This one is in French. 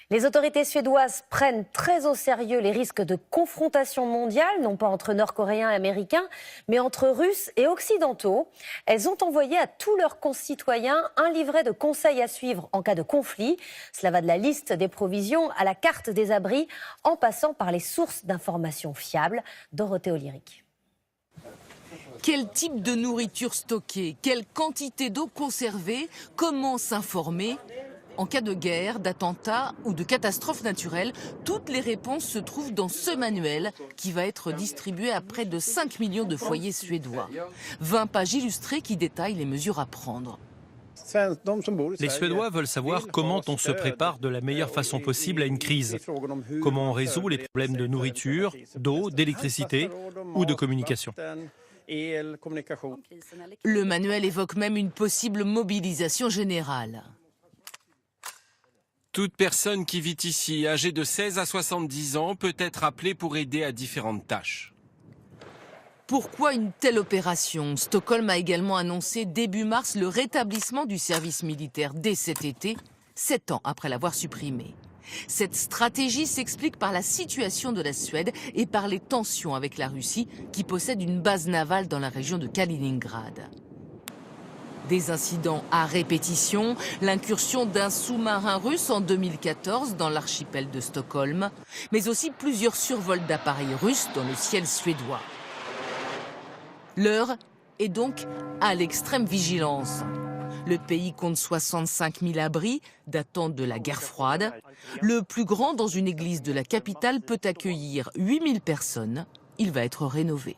Les autorités suédoises prennent très au sérieux les risques de confrontation mondiale, non pas entre Nord-Coréens et Américains, mais entre Russes et Occidentaux. Elles ont envoyé à tous leurs concitoyens un livret de conseils à suivre en cas de conflit. Cela va de la liste des provisions à la carte des abris, en passant par les sources d'informations fiables. Dorothée Olyric. Quel type de nourriture stocker? Quelle quantité d'eau conserver? Comment s'informer? En cas de guerre, d'attentat ou de catastrophe naturelle, toutes les réponses se trouvent dans ce manuel qui va être distribué à près de 5 millions de foyers suédois. 20 pages illustrées qui détaillent les mesures à prendre. Les Suédois veulent savoir comment on se prépare de la meilleure façon possible à une crise. Comment on résout les problèmes de nourriture, d'eau, d'électricité ou de communication. Le manuel évoque même une possible mobilisation générale. Toute personne qui vit ici, âgée de 16 à 70 ans, peut être appelée pour aider à différentes tâches. Pourquoi une telle opération? Stockholm a également annoncé début mars le rétablissement du service militaire dès cet été, 7 ans après l'avoir supprimé. Cette stratégie s'explique par la situation de la Suède et par les tensions avec la Russie, qui possède une base navale dans la région de Kaliningrad. Des incidents à répétition, l'incursion d'un sous-marin russe en 2014 dans l'archipel de Stockholm, mais aussi plusieurs survols d'appareils russes dans le ciel suédois. L'heure est donc à l'extrême vigilance. Le pays compte 65 000 abris datant de la guerre froide. Le plus grand dans une église de la capitale peut accueillir 8 000 personnes. Il va être rénové.